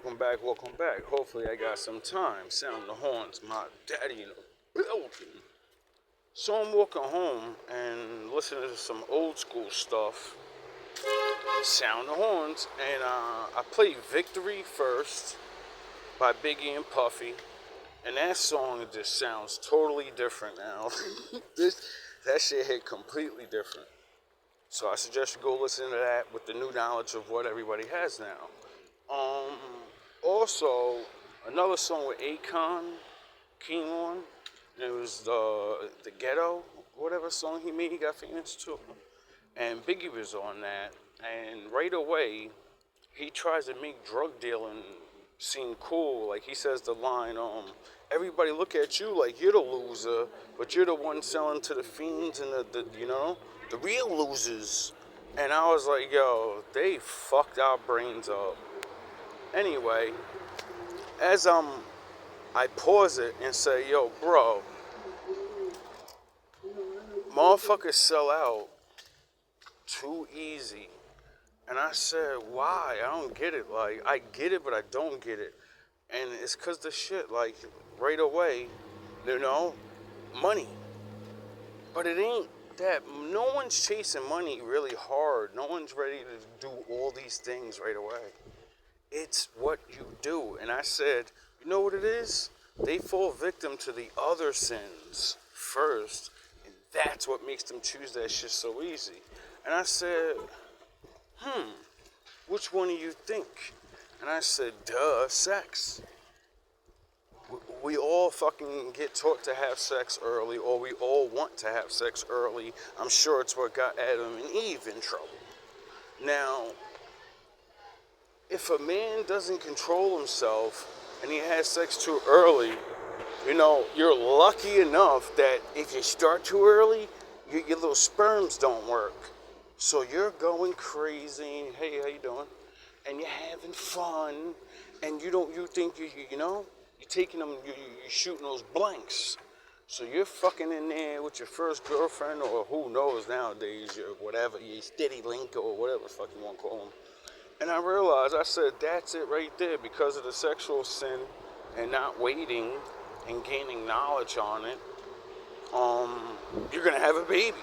welcome back. Hopefully I got some time. Sound the horns, my daddy in the building. So I'm walking home and listening to some old school stuff. Sound the horns, and I played Victory first by Biggie and Puffy. And that song just sounds totally different now. That shit hit completely different. So I suggest you go listen to that with the new knowledge of what everybody has now. Also, another song with Akon came on. And it was the Ghetto, whatever song he made, he got famous too. And Biggie was on that. And right away, he tries to make drug dealing seem cool. Like he says the line, everybody look at you like you're the loser, but you're the one selling to the fiends and the real losers. And I was like, yo, they fucked our brains up. Anyway, as I pause it and say, yo, bro, motherfuckers sell out too easy. And I said, why? I don't get it. Like, I get it, but I don't get it. And it's because the shit, like, right away, money. But it ain't that. No one's chasing money really hard. No one's ready to do all these things right away. It's what you do. And I said, you know what it is? They fall victim to the other sins first. And that's what makes them choose that shit so easy. And I said, which one do you think? And I said, duh, sex. We all fucking get taught to have sex early, or we all want to have sex early. I'm sure it's what got Adam and Eve in trouble. Now, if a man doesn't control himself and he has sex too early, you're lucky enough that if you start too early, your little sperms don't work. So you're going crazy. Hey, how you doing? And you're having fun, and you think you're taking them, you're shooting those blanks. So you're fucking in there with your first girlfriend, or who knows nowadays, your whatever, your steady link, or whatever the fuck you want to call them. And I realized, I said, that's it right there, because of the sexual sin and not waiting and gaining knowledge on it, you're gonna have a baby.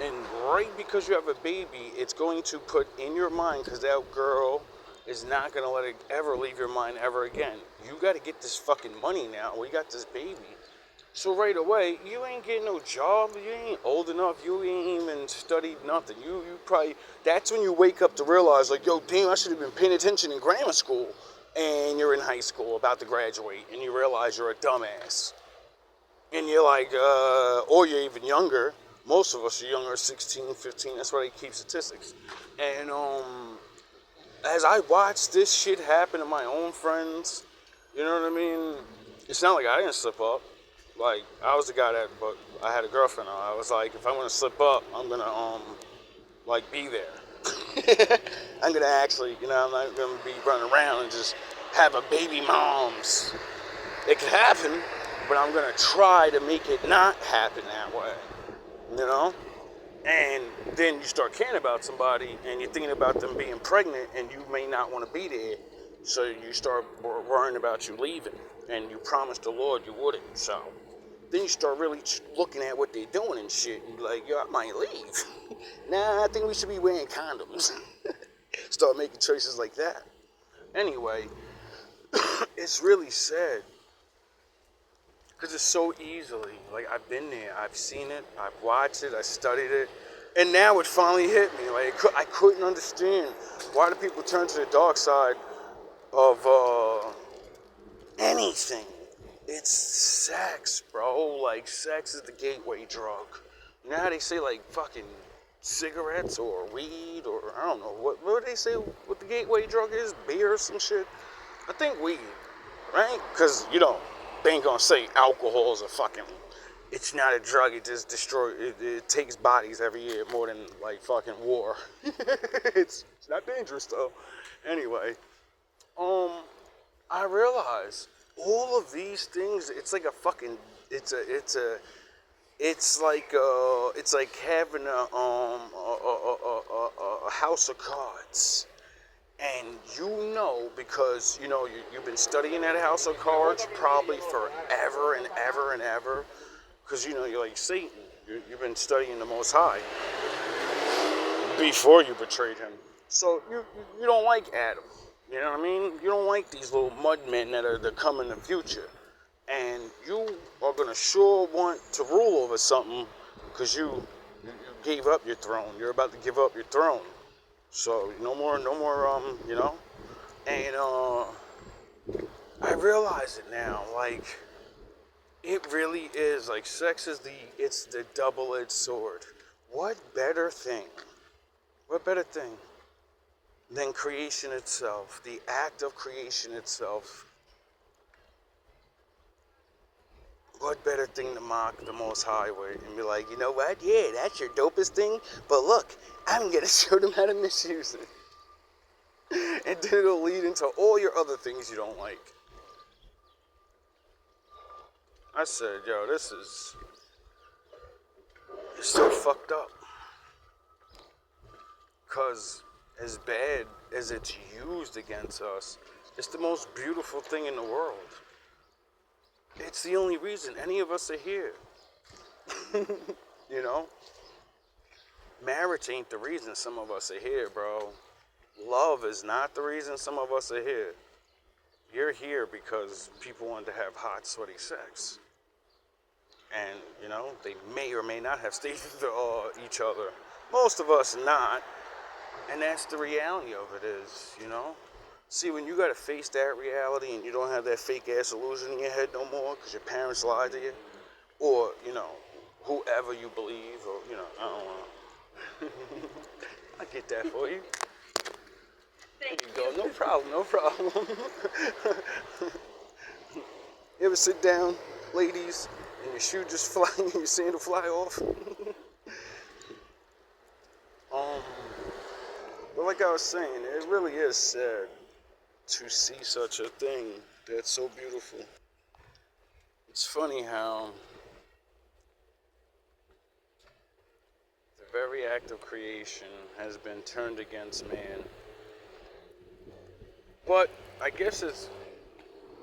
And right because you have a baby, it's going to put in your mind, because that girl is not going to let it ever leave your mind ever again. You got to get this fucking money now. We got this baby. So right away, you ain't getting no job. You ain't old enough. You ain't even studied nothing. You probably, that's when you wake up to realize, like, yo, damn, I should have been paying attention in grammar school. And you're in high school about to graduate, and you realize you're a dumbass. And you're like, or you're even younger. Most of us are younger, 16, 15. That's why they keep statistics. And as I watch this shit happen to my own friends, you know what I mean? It's not like I didn't slip up. Like, I was the guy but I had a girlfriend. I was like, if I'm gonna slip up, I'm gonna be there. I'm gonna actually, I'm not gonna be running around and just have a baby moms. It could happen, but I'm gonna try to make it not happen that way. And then you start caring about somebody, and you're thinking about them being pregnant, and you may not want to be there, so you start worrying about you leaving, and you promised the Lord you wouldn't. So then you start really looking at what they're doing and shit, and you're like, yo, I might leave. Nah, I think we should be wearing condoms. Start making choices like that. Anyway, it's really sad. Because it's so easily, like, I've been there, I've seen it, I've watched it, I studied it, and now it finally hit me. Like, I couldn't understand why do people turn to the dark side of anything. It's sex, bro. Like, sex is the gateway drug. You know how they say, like, fucking cigarettes or weed or, I don't know, what do they say what the gateway drug is? Beer or some shit? I think weed, right? Because, they ain't gonna say alcohol is it's not a drug, it just destroys, it takes bodies every year more than, like, fucking war. It's not dangerous, though. Anyway, I realize all of these things, it's like a fucking, it's like having a house of cards. And you know, because, you've been studying that house of cards probably forever and ever and ever. Because, you're like Satan. You've been studying the Most High before you betrayed him. So you don't like Adam. You know what I mean? You don't like these little mud men that come in the future. And you are going to sure want to rule over something because you gave up your throne. You're about to give up your throne. So no more, And I realize it now. Like, it really is. Like, sex is it's the double-edged sword. What better thing than creation itself, the act of creation itself? What better thing to mock the Most High with and be like, you know what? Yeah, that's your dopest thing, but look, I'm going to show them how to misuse it. And then it'll lead into all your other things you don't like. I said, yo, this is so fucked up. Because as bad as it's used against us, it's the most beautiful thing in the world. It's the only reason any of us are here. Marriage ain't the reason some of us are here, bro. Love is not the reason some of us are here. You're here because people want to have hot, sweaty sex. And, they may or may not have stayed with each other. Most of us not. And that's the reality of it is, See, when you got to face that reality and you don't have that fake-ass illusion in your head no more because your parents lied to you, or, whoever you believe, or, I don't know. I get that for you. There you go. No problem. You ever sit down, ladies, and your shoe just fly, and your sandal fly off? But like I was saying, it really is sad to see such a thing that's so beautiful. It's funny how the very act of creation has been turned against man. But I guess it's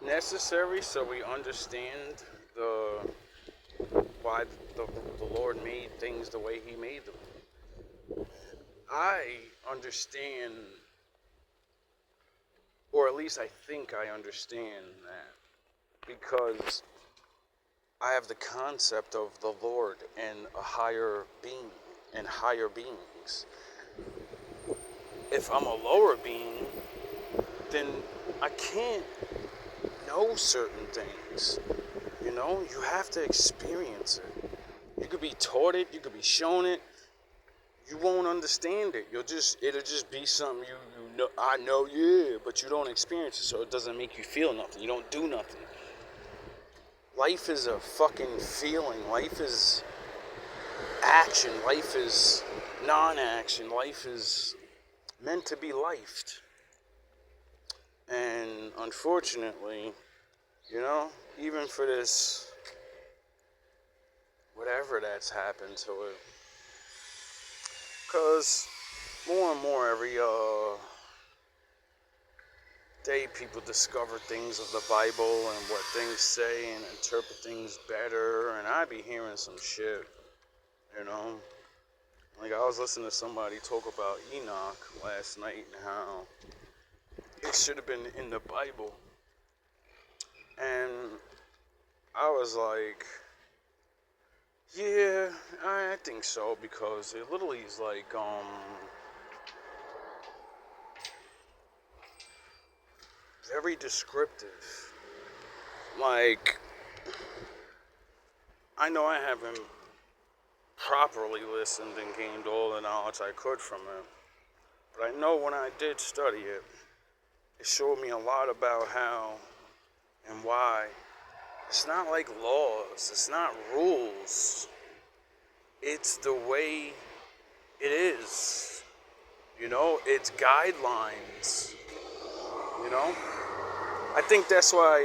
necessary so we understand why the Lord made things the way he made them. I understand, or at least I think I understand that, because I have the concept of the Lord and a higher being and higher beings. If I'm a lower being, then I can't know certain things. You have to experience it. You could be taught it, you could be shown it. You won't understand it. It'll just be something you know. I know, yeah, but you don't experience it, so it doesn't make you feel nothing. You don't do nothing. Life is a fucking feeling. Life is action. Life is non-action. Life is meant to be lifed. And unfortunately, even for this, whatever that's happened to it, because more and more every day people discover things of the Bible and what things say and interpret things better, and I be hearing some shit, Like I was listening to somebody talk about Enoch last night and how it should have been in the Bible. And I was like, yeah, I think so, because it literally is like, very descriptive. Like, I know I haven't properly listened and gained all the knowledge I could from it, but I know when I did study it, it showed me a lot about how and why. It's not like laws, it's not rules. It's the way it is. It's guidelines. I think that's why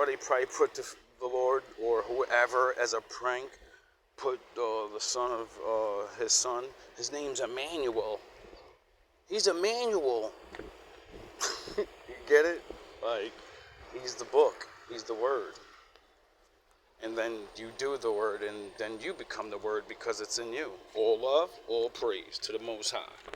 they probably put the Lord or whoever as a prank, put the son of his son. His name's Emmanuel. He's a manual. You get it? Like, he's the book. He's the word. And then you do the word, and then you become the word because it's in you. All love, all praise to the Most High.